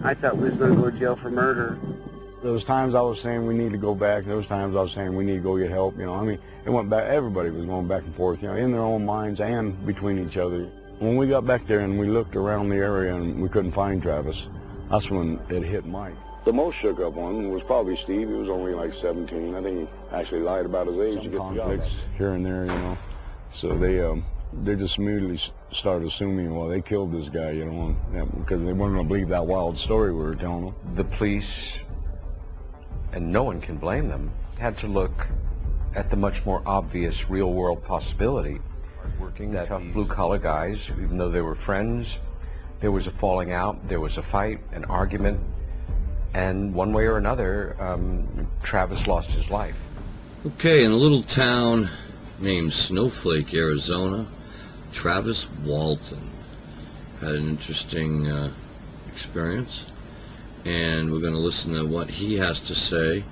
I thought we was going to go to jail for murder. There was times I was saying we need to go back. There was times I was saying we need to go get help. You know, I mean, it went back. Everybody was going back and forth, you know, in their own minds and between each other. When we got back there and we looked around the area and we couldn't find Travis, that's when it hit Mike. The most shook up one was probably Steve. He was only like 17. I think he actually lied about his age to get conflicts here and there, you know. So they just immediately started assuming, well, they killed this guy, you know, because they weren't going to believe that wild story we were telling them. The police, and no one can blame them, had to look at the much more obvious real-world possibility. Working, tough blue-collar guys, even though they were friends, there was a falling out, there was a fight, an argument, and one way or another, Travis lost his life. Okay, in a little town named Snowflake, Arizona, Travis Walton had an interesting experience, and we're going to listen to what he has to say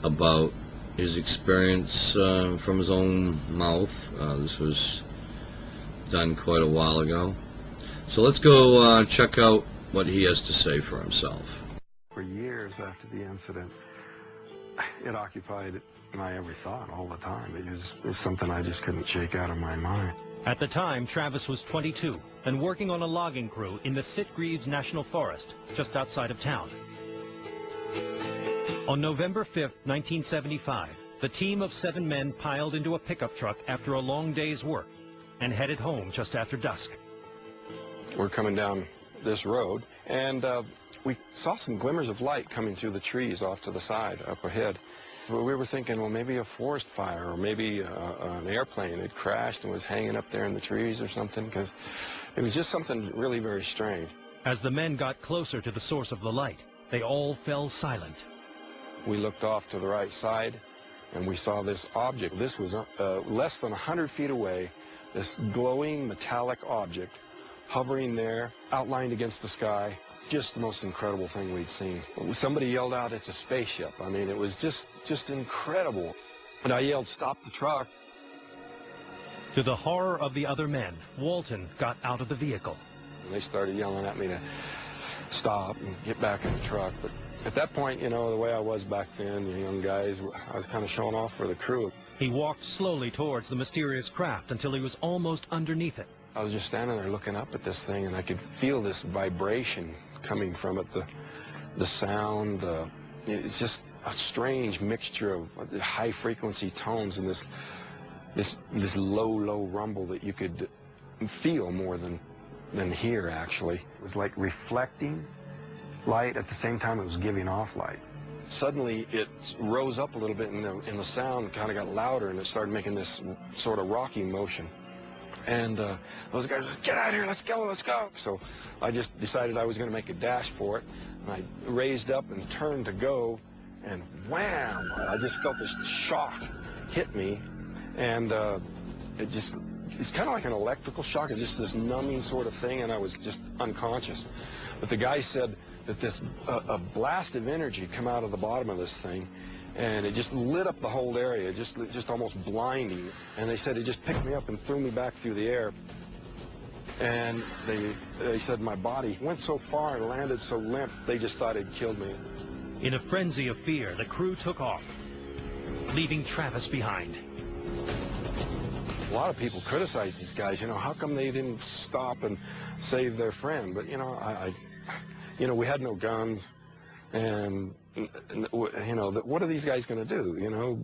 about his experience from his own mouth. This was done quite a while ago. So let's go check out what he has to say for himself. For years after the incident, it occupied my every thought all the time. It was something I just couldn't shake out of my mind. At the time, Travis was 22 and working on a logging crew in the Sitgreaves National Forest, just outside of town. On November 5th, 1975, the team of 7 men piled into a pickup truck after a long day's work and headed home just after dusk. We're coming down this road, and we saw some glimmers of light coming through the trees off to the side, up ahead. We were thinking, well, maybe a forest fire, or maybe an airplane had crashed and was hanging up there in the trees or something, because it was just something really very strange. As the men got closer to the source of the light, they all fell silent. We looked off to the right side, and we saw this object. This was less than 100 feet away, this glowing metallic object hovering there, outlined against the sky. Just the most incredible thing we'd seen. Somebody yelled out, "It's a spaceship." I mean, it was just incredible. And I yelled, "Stop the truck." To the horror of the other men, Walton got out of the vehicle. And they started yelling at me to stop and get back in the truck. But at that point, you know, the way I was back then, you young guys, I was kind of showing off for the crew. He walked slowly towards the mysterious craft until he was almost underneath it. I was just standing there looking up at this thing, and I could feel this vibration coming from it, the sound, it's just a strange mixture of high-frequency tones and this low rumble that you could feel more than hear, actually. It was like reflecting light at the same time it was giving off light. Suddenly it rose up a little bit, and the sound kind of got louder, and it started making this sort of rocking motion. And those guys just, "Get out of here, let's go, let's go." So I just decided I was going to make a dash for it, and I raised up and turned to go, and wham! I just felt this shock hit me, and it's kind of like an electrical shock. It's just this numbing sort of thing, and I was just unconscious. But the guy said that a blast of energy come out of the bottom of this thing, and it just lit up the whole area, just almost blinding. And they said it just picked me up and threw me back through the air. And they said my body went so far and landed so limp, they just thought it killed me. In a frenzy of fear, the crew took off, leaving Travis behind. A lot of people criticize these guys, you know, how come they didn't stop and save their friend? But, you know, we had no guns, and you know, what are these guys going to do? You know,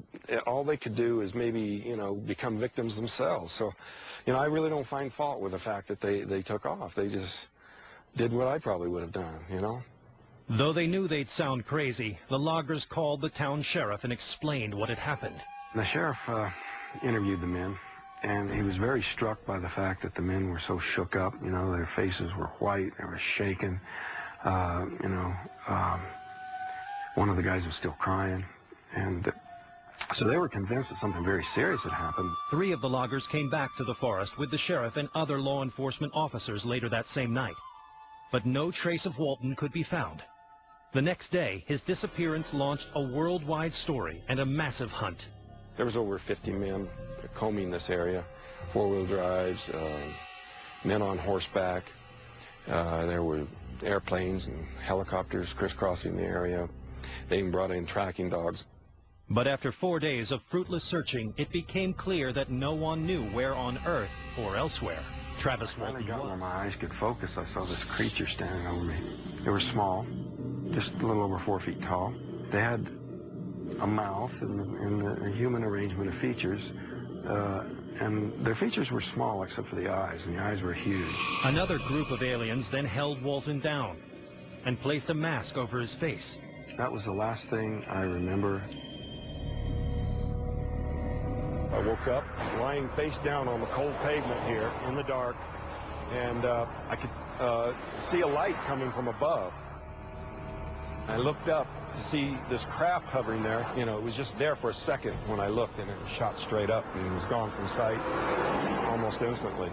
all they could do is maybe, you know, become victims themselves. So, you know, I really don't find fault with the fact that they took off. They just did what I probably would have done, you know. Though they knew they'd sound crazy, the loggers called the town sheriff and explained what had happened. The sheriff interviewed the men, and he was very struck by the fact that the men were so shook up. You know, their faces were white, they were shaking. One of the guys was still crying, and so they were convinced that something very serious had happened. 3 of the loggers came back to the forest with the sheriff and other law enforcement officers later that same night, but no trace of Walton could be found. The next day, his disappearance launched a worldwide story and a massive hunt. There was over 50 men combing this area, 4-wheel drives, men on horseback. There were airplanes and helicopters crisscrossing the area. They even brought in tracking dogs. But after 4 days of fruitless searching, it became clear that no one knew where on Earth or elsewhere Travis Walton Where was. my eyes could focus, I saw this creature standing over me. They were small, just a little over 4 feet tall. They had a mouth and a human arrangement of features, and their features were small except for the eyes, and the eyes were huge. Another group of aliens then held Walton down and placed a mask over his face. That was the last thing I remember. I woke up lying face down on the cold pavement here in the dark, and I could see a light coming from above. I looked up to see this craft hovering there. You know, it was just there for a second when I looked, and it was shot straight up and was gone from sight almost instantly.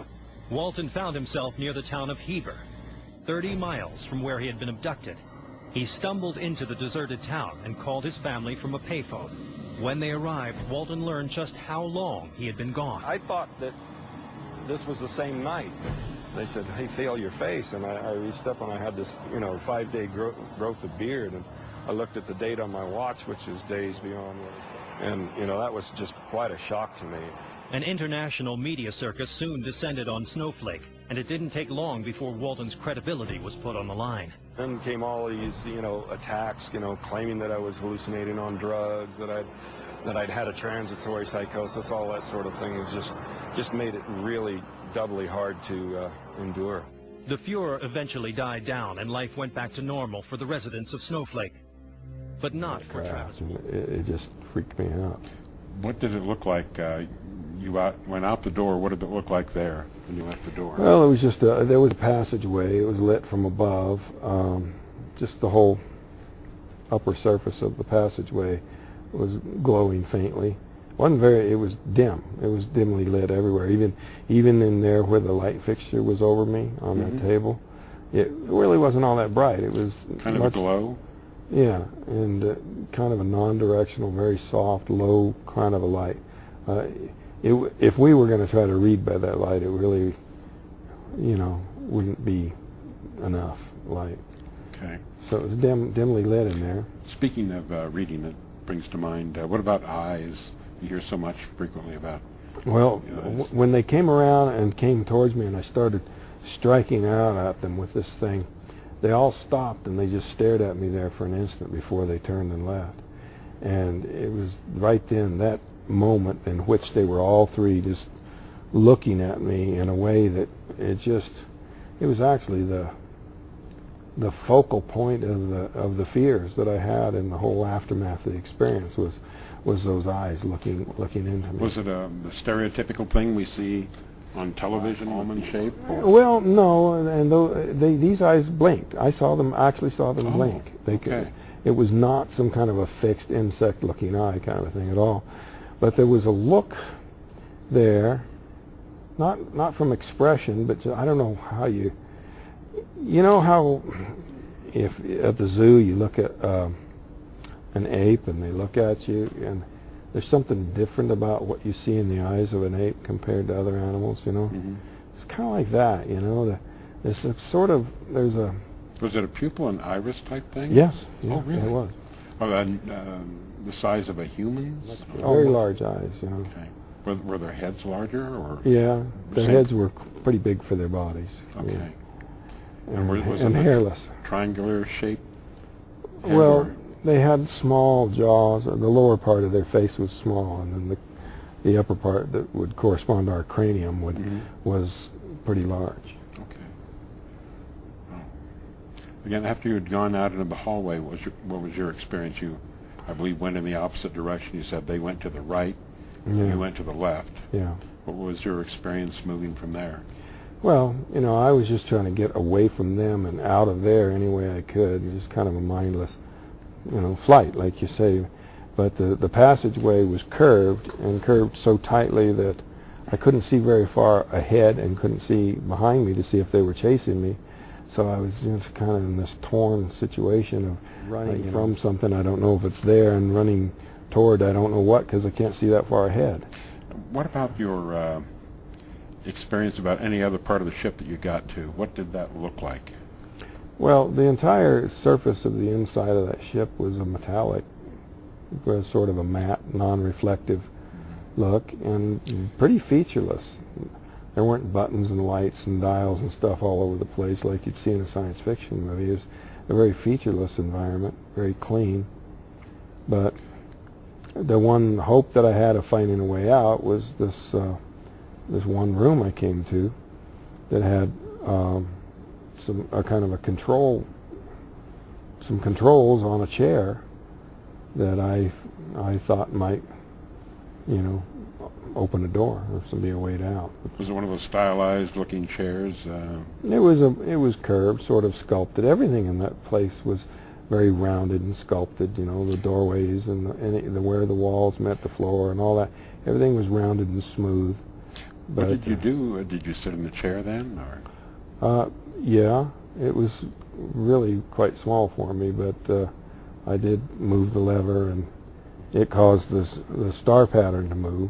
Walton found himself near the town of Heber, 30 miles from where he had been abducted. He stumbled into the deserted town and called his family from a payphone. When they arrived, Walton learned just how long he had been gone. I thought that this was the same night. They said, "Hey, feel your face," and I reached up and I had this, 5-day growth of beard, and I looked at the date on my watch, which is days beyond, and that was just quite a shock to me. An international media circus soon descended on Snowflake, and it didn't take long before Walton's credibility was put on the line. Then came all these, attacks, claiming that I was hallucinating on drugs, that I'd had a transitory psychosis, all that sort of thing. It was just made it really doubly hard to endure. The furor eventually died down, and life went back to normal for the residents of Snowflake, but not for Travis. It just freaked me out. What did it look like? You went out the door. What did it look like there when you left the door? Well, it was just there was a passageway. It was lit from above. Just the whole upper surface of the passageway was glowing faintly. It was dim. It was dimly lit everywhere. Even in there where the light fixture was over me on that table, it really wasn't all that bright. It was kind of a glow. Yeah, and kind of a non-directional, very soft, low kind of a light. If we were going to try to read by that light, it really, wouldn't be enough light. Okay. So it was dimly lit in there. Speaking of reading, that brings to mind, what about eyes? You hear so much frequently about. Well, when they came around and came towards me and I started striking out at them with this thing, they all stopped and they just stared at me there for an instant before they turned and left. And it was right then, that moment in which they were all three just looking at me in a way that it was actually the focal point of the fears that I had in the whole aftermath of the experience was those eyes looking into me. Was it the stereotypical thing we see on television, almond shape? Well, no, and these eyes blinked. I actually saw them blink. Okay. It was not some kind of a fixed insect-looking eye kind of a thing at all. But there was a look there, not from expression, but I don't know how you know how if at the zoo you look at an ape and they look at you and there's something different about what you see in the eyes of an ape compared to other animals, It's kind of like that, There's a sort of, Was it a pupil and iris type thing? Yes. Yeah, oh, really? It was. Oh, and the size of a human's? Very large eyes, Okay. Were their heads larger, or? Yeah, their heads were pretty big for their bodies. Okay. Yeah. Was And it hairless. Triangular shape? Well, they had small jaws. The lower part of their face was small, and then the upper part that would correspond to our cranium was pretty large. Okay. Oh. Again, after you had gone out into the hallway, what was your experience? You, I believe, went in the opposite direction. You said they went to the right, you went to the left. Yeah. What was your experience moving from there? Well, I was just trying to get away from them and out of there any way I could. Just kind of a mindless, flight, like you say. But the passageway was curved, and curved so tightly that I couldn't see very far ahead and couldn't see behind me to see if they were chasing me. So I was just kind of in this torn situation of running from something, I don't know if it's there, and running toward I don't know what, because I can't see that far ahead. What about your experience about any other part of the ship that you got to. What did that look like? Well, the entire surface of the inside of that ship was a metallic, was sort of a matte, non-reflective look, and pretty featureless. There weren't buttons and lights and dials and stuff all over the place like you'd see in a science fiction movie. It was a very featureless environment, very clean. But the one hope that I had of finding a way out was this this one room I came to that had some kind of a some controls on a chair that I thought might, you know, open a door or be a way out. Was it one of those stylized looking chairs? It was curved, sort of sculpted. Everything in that place was very rounded and sculpted. You know, the doorways and where the walls met the floor and all that. Everything was rounded and smooth. But what did you do? Did you sit in the chair then, or? Yeah, it was really quite small for me, but I did move the lever, and it caused the star pattern to move.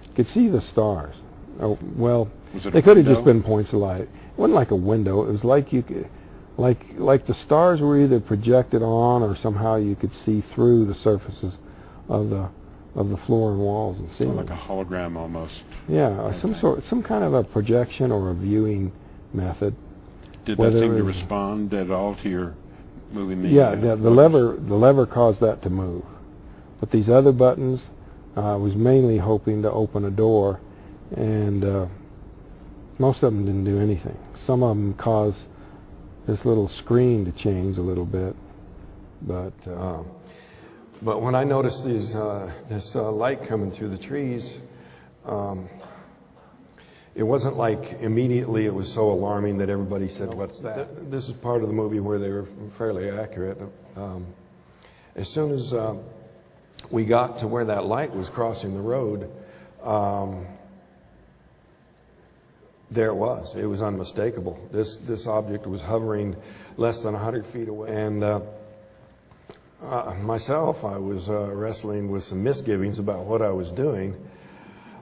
You could see the stars. Oh, well, they could have just been points of light. It wasn't like a window. It was like you could, like the stars were either projected on, or somehow you could see through the surfaces of the floor and walls and ceiling. So like a hologram almost. Yeah, some kind of a projection or a viewing method. Did that seem to respond at all to your moving the? Yeah, the lever caused that to move, but these other buttons, I was mainly hoping to open a door, and most of them didn't do anything. Some of them caused this little screen to change a little bit, but when I noticed this light coming through the trees, it wasn't like immediately it was so alarming that everybody said, "What's that?" This is part of the movie where they were fairly accurate. As soon as we got to where that light was crossing the road, there it was. It was unmistakable. This object was hovering less than 100 feet away. And myself, I was wrestling with some misgivings about what I was doing,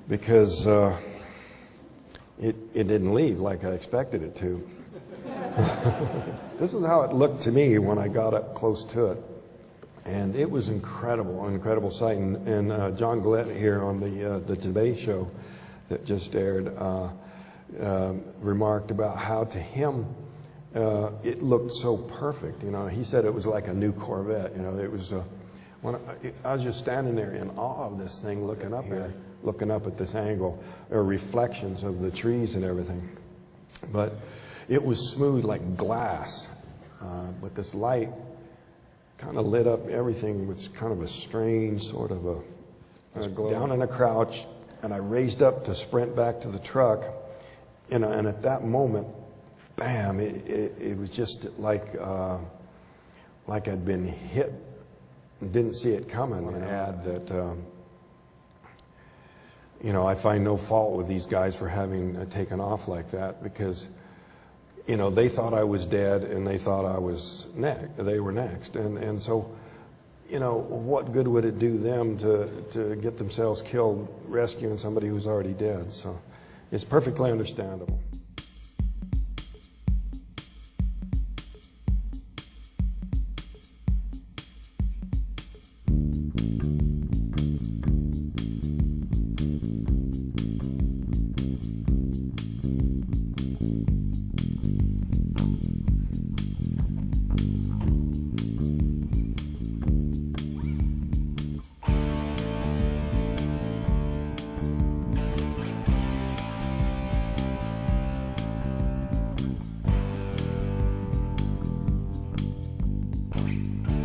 because it didn't leave like I expected it to. This is how it looked to me when I got up close to it. And it was incredible, an incredible sight. And John Gillette here on the Today Show that just aired remarked about how to him it looked so perfect. You know, he said it was like a new Corvette. You know, it was. When I was just standing there in awe of this thing, looking up here, looking up at this angle. There were reflections of the trees and everything, but it was smooth like glass. But this light kind of lit up everything with kind of a strange sort of a glow. Down in a crouch, and I raised up to sprint back to the truck, and at that moment, bam! It was just like I'd been hit. Didn't see it coming. And add that you know, I find no fault with these guys for having taken off like that, because you know, they thought I was dead, and they thought I was they were next, and so, you know, what good would it do them to get themselves killed rescuing somebody who's already dead? So it's perfectly understandable.